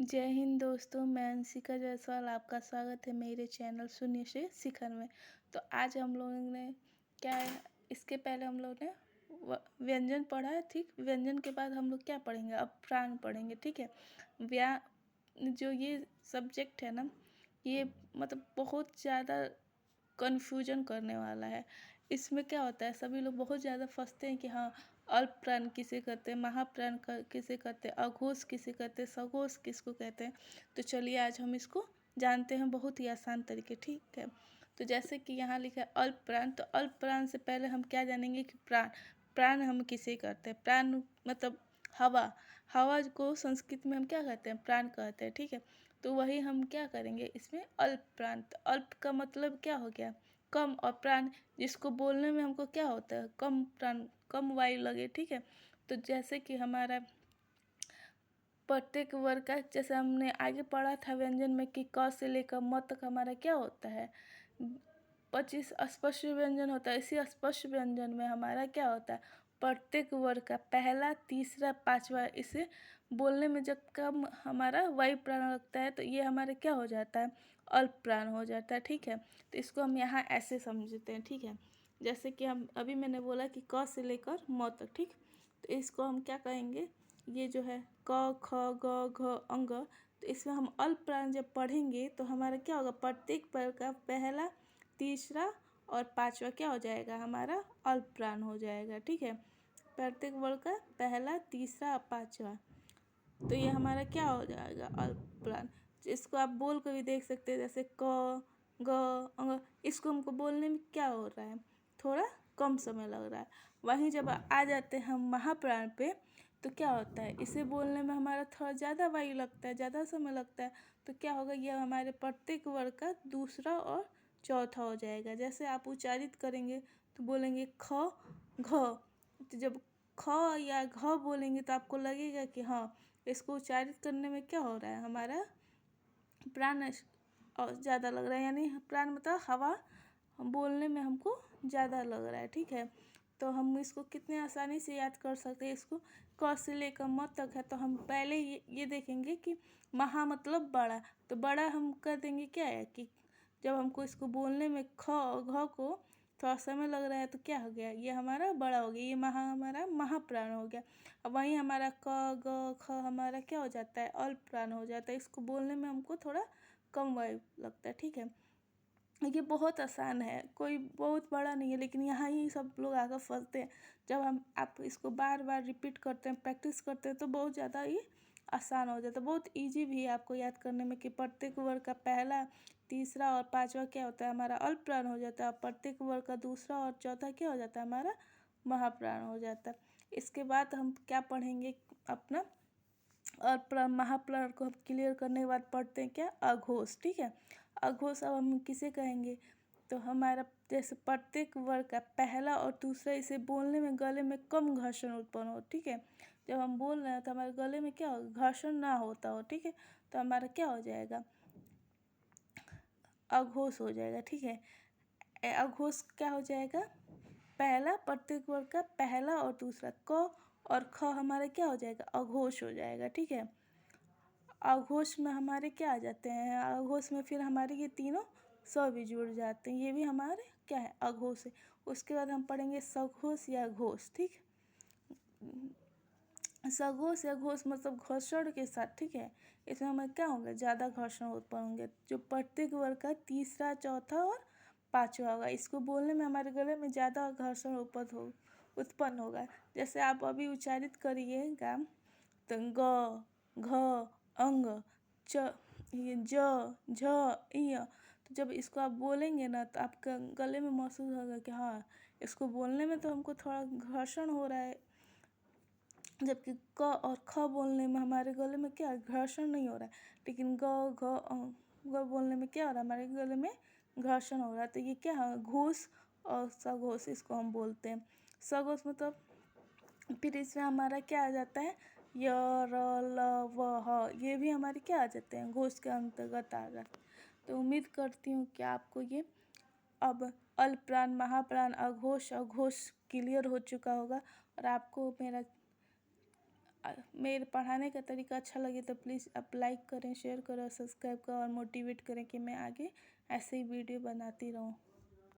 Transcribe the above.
जय हिंद दोस्तों, मैं अंशिका जायसवाल। आपका स्वागत है मेरे चैनल शून्य से शिखर में। तो आज हम लोगों ने क्या है, इसके पहले हम लोग ने व्यंजन पढ़ा है। ठीक, व्यंजन के बाद हम लोग क्या पढ़ेंगे, अब प्राण पढ़ेंगे। ठीक है, व्या जो ये सब्जेक्ट है ना, ये मतलब बहुत ज़्यादा कन्फ्यूजन करने वाला है। इसमें क्या होता है, सभी लोग बहुत ज़्यादा फंसते हैं कि हाँ, अल्प प्राण किसे कहते हैं, महाप्राण किसे कहते हैं, अघोष किसे कहते हैं, सघोष किसको कहते हैं। तो चलिए आज हम इसको जानते हैं बहुत ही आसान तरीके। ठीक है, तो जैसे कि यहाँ लिखा है अल्प प्राण, तो अल्प प्राण से पहले हम क्या जानेंगे कि प्राण प्राण हम किसे कहते हैं। प्राण मतलब हवा। हवा को संस्कृत में हम क्या कहते हैं, प्राण कहते हैं। ठीक है, तो वही हम क्या करेंगे इसमें, अल्प प्राण। तो अल्प का मतलब क्या हो गया, कम, और प्राण जिसको बोलने में हमको क्या होता है, कम प्राण, कम वायु लगे। ठीक है, तो जैसे कि हमारा प्रत्येक वर्ग का, जैसे हमने आगे पढ़ा था व्यंजन में कि क से लेकर म तक हमारा क्या होता है, 25 अस्पष्ट व्यंजन होता है। इसी अस्पष्ट व्यंजन में हमारा क्या होता है, प्रत्येक वर्ग का पहला, तीसरा, पांचवा, इसे बोलने में जब कम हमारा वायु प्राण लगता है तो ये हमारे क्या हो जाता है, अल्प प्राण हो जाता है। ठीक है, तो इसको हम यहाँ ऐसे समझते हैं। ठीक है, जैसे कि हम अभी मैंने बोला कि क से लेकर म तक। ठीक, तो इसको हम क्या कहेंगे, ये जो है क ख ग घ अंग, तो इसमें हम अल्प प्राण जब पढ़ेंगे तो हमारा क्या होगा, प्रत्येक वर्ग का पहला, तीसरा और पांचवा क्या हो जाएगा, हमारा अल्प प्राण हो जाएगा। ठीक है, प्रत्येक वर्ग का पहला, तीसरा और पांचवा, तो ये हमारा क्या हो जाएगा, अल्प प्राण। इसको आप बोल कर भी देख सकते हैं, जैसे क ग अंग, इसको हमको बोलने में क्या हो रहा है, थोड़ा कम समय लग रहा है। वहीं जब आ जाते हैं हम महाप्राण पे, तो क्या होता है, इसे बोलने में हमारा थोड़ा ज़्यादा वायु लगता है, ज़्यादा समय लगता है। तो क्या होगा, ये हमारे प्रत्येक वर्ग का दूसरा और चौथा हो जाएगा। जैसे आप उच्चारित करेंगे तो बोलेंगे ख घ, तो जब ख या घ बोलेंगे तो आपको लगेगा कि हाँ, इसको उच्चारित करने में क्या हो रहा है, हमारा प्राण और ज़्यादा लग रहा है, यानी प्राण मतलब हवा बोलने में हमको ज़्यादा लग रहा है। ठीक है, तो हम इसको कितने आसानी से याद कर सकते हैं। इसको क से लेकर म तक है, तो हम पहले ये देखेंगे कि महा मतलब बड़ा, तो बड़ा हम कर देंगे क्या है कि जब हमको इसको बोलने में ख घ को थोड़ा समय लग रहा है तो क्या हो गया, ये हमारा बड़ा हो गया, ये हमारा महाप्राण हो गया। अब वहीं हमारा क ग ख हमारा क्या हो जाता है, अल्प प्राण हो जाता है। इसको बोलने में हमको थोड़ा कम वायु लगता है। ठीक है, ये बहुत आसान है, कोई बहुत बड़ा नहीं है, लेकिन यहाँ ही सब लोग आकर फंसते हैं। जब आप इसको बार बार रिपीट करते हैं, प्रैक्टिस करते हैं, तो बहुत ज़्यादा ये आसान हो जाता है। बहुत इजी भी है आपको याद करने में कि प्रत्येक वर्ग का पहला, तीसरा और पांचवा क्या होता है, हमारा अल्प प्राण हो जाता है। और प्रत्येक वर्ग का दूसरा और चौथा क्या हो जाता है, हमारा महाप्राण हो जाता है। इसके बाद हम क्या पढ़ेंगे अपना, और महाप्राण को हम क्लियर करने के बाद पढ़ते हैं क्या, अघोष। ठीक है, अघोष अब हम किसे कहेंगे, तो हमारा जैसे प्रत्येक वर्ग का पहला और दूसरा, इसे बोलने में गले में कम घर्षण उत्पन्न हो। ठीक है, जब हम बोल रहे हैं तो हमारे गले में क्या हो, घर्षण ना होता हो। ठीक है, तो हमारा क्या हो जाएगा, अघोष हो जाएगा। ठीक है, अघोष क्या हो जाएगा, पहला, प्रत्येक वर्ग का पहला और दूसरा, क और ख हमारे क्या हो जाएगा, अघोष हो जाएगा। ठीक है, अघोष में हमारे क्या आ जाते हैं, अघोष में फिर हमारे ये तीनों स भी जुड़ जाते हैं, ये भी हमारे क्या है, अघोष है। उसके बाद हम पढ़ेंगे सघोष या घोष। ठीक, सघोष या घोष मतलब घर्षण के साथ। ठीक है, इसमें हमें क्या होंगे, ज़्यादा घर्षण उत्पन्न होंगे, जो प्रत्येक वर्ग का तीसरा, चौथा और पांचवा होगा। इसको बोलने में हमारे गले में ज़्यादा घर्षण उत्पन्न होगा। जैसे आप अभी उच्चारित करिएगा तो ग घ अंग च, ये ज झ इ, तो जब इसको आप बोलेंगे ना तो आपका गले में महसूस होगा कि हाँ, इसको बोलने में तो हमको थोड़ा घर्षण हो रहा है, जबकि क और ख बोलने में हमारे गले में क्या, घर्षण नहीं हो रहा है। लेकिन ग घ ग बोलने में क्या हो रहा है, हमारे गले में घर्षण हो रहा है। तो ये क्या है, घोष और सघोष, इसको हम बोलते हैं। सघोष मतलब फिर इसमें हमारा क्या आ जाता है, य र ल व ह, ये भी हमारे क्या आ जाते हैं, घोष के अंतर्गत आ जाते हैं। तो उम्मीद करती हूँ कि आपको ये अब अल्प प्राण, महाप्राण, अघोष, अघोष क्लियर हो चुका होगा और आपको मेरा मेरे पढ़ाने का तरीका अच्छा लगे तो प्लीज़ आप लाइक करें, शेयर करें, सब्सक्राइब करें और मोटिवेट करें कि मैं आगे ऐसे ही वीडियो बनाती रहूँ।